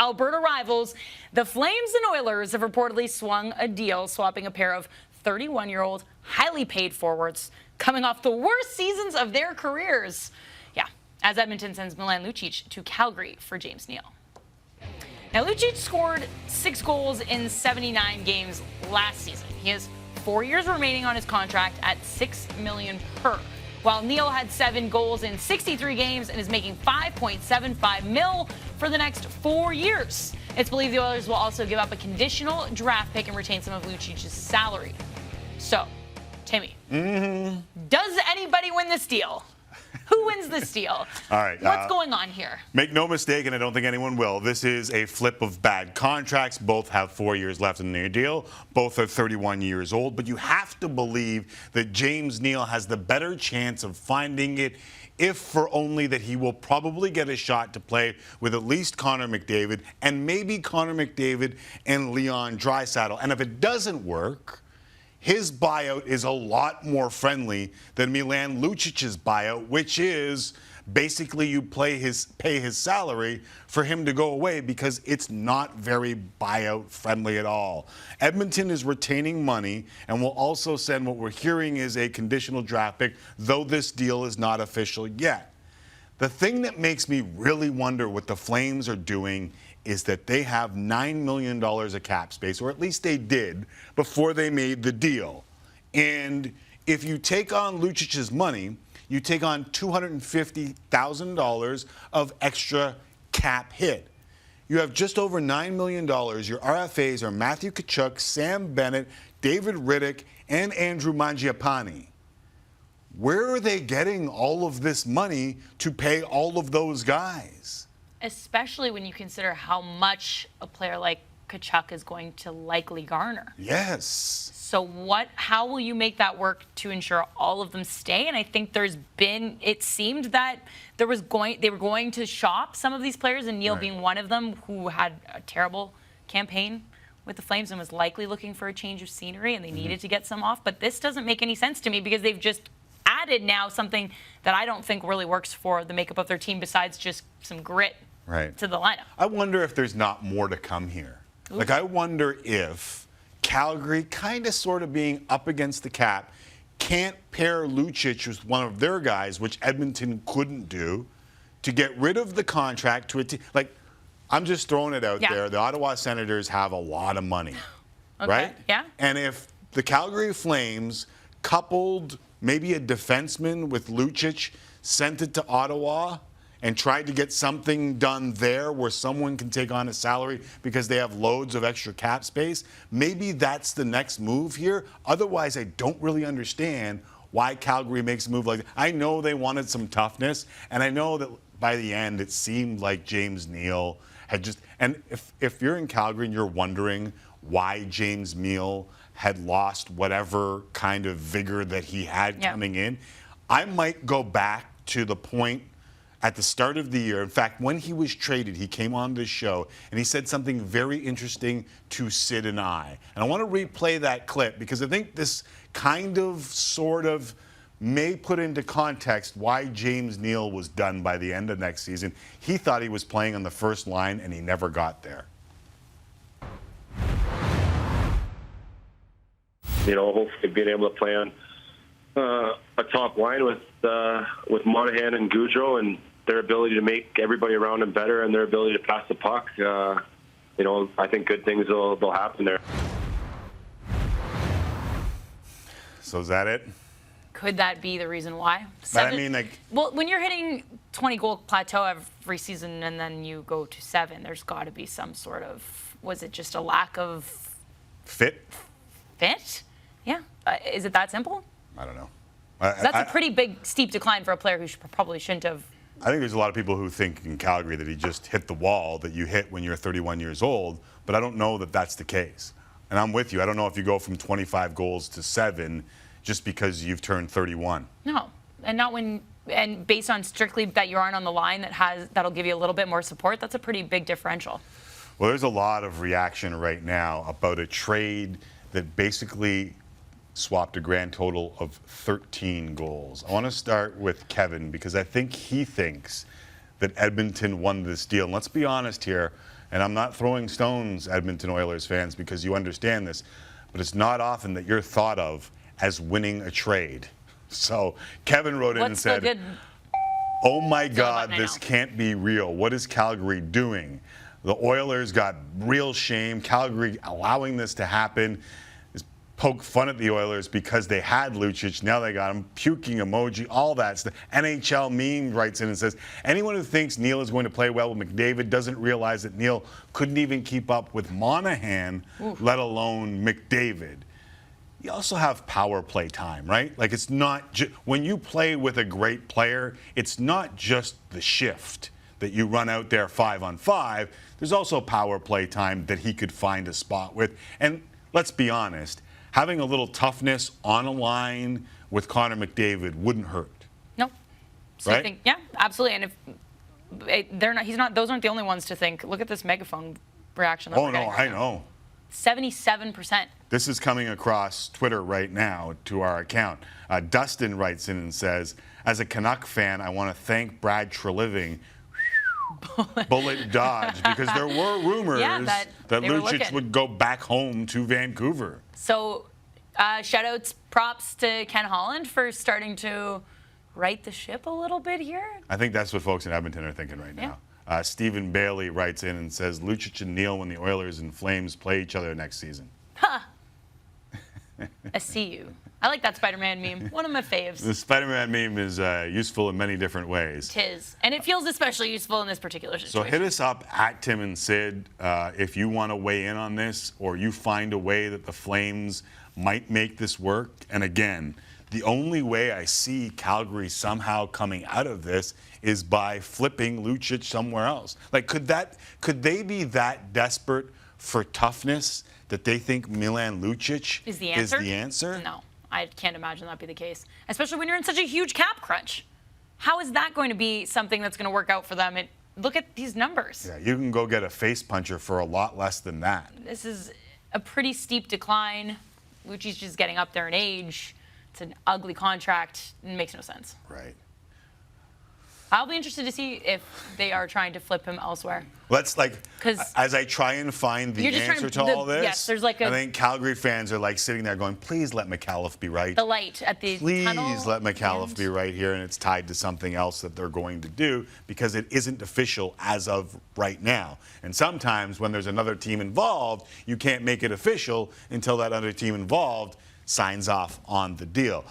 Alberta rivals, the Flames and Oilers have reportedly swung a deal swapping a pair of 31-year-old, highly paid forwards coming off the worst seasons of their careers. Yeah, as Edmonton sends Milan Lucic to Calgary for James Neal. Now, Lucic scored 6 goals in 79 games last season. He has 4 years remaining on his contract at $6 million per, while Neal had 7 goals in 63 games and is making $5.75 million for the next 4 years. It's believed the Oilers will also give up a conditional draft pick and retain some of Lucic's salary. So, Timmy, does anybody win this deal? Who wins this deal? All right. What's going on here? Make no mistake, and I don't think anyone will, this is a flip of bad contracts. Both have 4 years left in their deal. Both are 31 years old. But you have to believe that James Neal has the better chance of finding it, if for only that he will probably get a shot to play with at least Connor McDavid and maybe Connor McDavid and Leon Draisaitl. And if it doesn't work, his buyout is a lot more friendly than Milan Lucic's buyout, which is basically you pay his salary for him to go away, because it's not very buyout friendly at all. Edmonton is retaining money and will also send what we're hearing is a conditional draft pick, though this deal is not official yet. The thing that makes me really wonder what the Flames are doing is that they have $9 million of cap space, or at least they did before they made the deal. And if you take on Lucic's money, you take on $250,000 of extra cap hit. You have just over $9 million. Your RFAs are Matthew Tkachuk, Sam Bennett, David Riddick, and Andrew Mangiapane. Where are they getting all of this money to pay all of those guys? Especially when you consider how much a player like Tkachuk is going to likely garner. Yes. So how will you make that work to ensure all of them stay? And I think it seemed that they were going to shop some of these players, and Neal being one of them, who had a terrible campaign with the Flames and was likely looking for a change of scenery, and they needed to get some off. But this doesn't make any sense to me, because they've just added now something that I don't think really works for the makeup of their team besides just some grit to the lineup. I wonder if there's not more to come here. Ooh. Like, I wonder if Calgary, kind of sort of being up against the cap, can't pair Lucic with one of their guys, which Edmonton couldn't do, to get rid of the contract to a team. Like, I'm just throwing it out there. The Ottawa Senators have a lot of money, right? Yeah. And if the Calgary Flames coupled maybe a defenseman with Lucic, sent it to Ottawa, and tried to get something done there where someone can take on a salary because they have loads of extra cap space, maybe that's the next move here. Otherwise, I don't really understand why Calgary makes a move like that. I know they wanted some toughness, and I know that by the end it seemed like James Neal had just... And if you're in Calgary and you're wondering why James Neal had lost whatever kind of vigor that he had coming in, I might go back to the point at the start of the year. In fact, when he was traded, he came on this show and he said something very interesting to Sid and I. And I want to replay that clip, because I think this kind of, sort of, may put into context why James Neal was done by the end of next season. He thought he was playing on the first line, and he never got there. You know, hopefully being able to play on a top line with Monahan and Gaudreau, and their ability to make everybody around them better, and their ability to pass the puck. You know, I think good things will happen there. So is that it? Could that be the reason why? But I mean, like... Well, when you're hitting 20-goal plateau every season and then you go to 7, there's got to be some sort of... Was it just a lack of... Fit? Yeah. Is it that simple? I don't know. That's a pretty big, steep decline for a player who probably shouldn't have... I think there's a lot of people who think in Calgary that he just hit the wall that you hit when you're 31 years old, but I don't know that that's the case. And I'm with you. I don't know if you go from 25 goals to 7 just because you've turned 31. No, and not when... And based on strictly that you aren't on the line that'll give you a little bit more support, that's a pretty big differential. Well, there's a lot of reaction right now about a trade that basically swapped a grand total of 13 goals. I want to start with Kevin, because I think he thinks that Edmonton won this deal. And let's be honest here, and I'm not throwing stones, Edmonton Oilers fans, because you understand this, but it's not often that you're thought of as winning a trade. So Kevin wrote in and said, "Oh my God, this can't be real. What is Calgary doing? The Oilers got real shame. Calgary allowing this to happen is poke fun at the Oilers because they had Lucic. Now they got him. Puking emoji, all that stuff." NHL meme writes in and says, "Anyone who thinks Neal is going to play well with McDavid doesn't realize that Neal couldn't even keep up with Monahan, let alone McDavid." You also have power play time, right? Like, it's not when you play with a great player, it's not just the shift that you run out there 5-on-5. There's also power play time that he could find a spot with. And let's be honest, having a little toughness on a line with Connor McDavid wouldn't hurt. No. So right? I think, yeah, absolutely. And if those aren't the only ones to think. Look at this megaphone reaction. That Oh no, I know. 77%. This is coming across Twitter right now to our account. Dustin writes in and says, "As a Canuck fan, I want to thank Brad Treliving, bullet dodge, because there were rumors that Lucic would go back home to Vancouver." So shout outs, props to Ken Holland for starting to right the ship a little bit here. I think that's what folks in Edmonton are thinking right now. Stephen Bailey writes in and says, "Lucic and Neal when the Oilers and Flames play each other next season." I see you. I like that Spider-Man meme. One of my faves. The Spider-Man meme is useful in many different ways. Tis. And it feels especially useful in this particular situation. So hit us up at Tim and Sid if you want to weigh in on this, or you find a way that the Flames might make this work. And again, the only way I see Calgary somehow coming out of this is by flipping Lucic somewhere else. Like, could they be that desperate for toughness that they think Milan Lucic is the answer? No, I can't imagine that be the case, especially when you're in such a huge cap crunch. How is that going to be something that's going to work out for them? Look at these numbers. Yeah, you can go get a face puncher for a lot less than that. This is a pretty steep decline. Lucic's just getting up there in age. It's an ugly contract. It makes no sense. Right. I'll be interested to see if they are trying to flip him elsewhere. Let's, as I try and find the answer to all this, yes, there's I think Calgary fans are sitting there going, "Please let McAuliffe be right. The light at the tunnel. Please let McAuliffe be right here," and it's tied to something else that they're going to do because it isn't official as of right now. And sometimes when there's another team involved, you can't make it official until that other team involved signs off on the deal.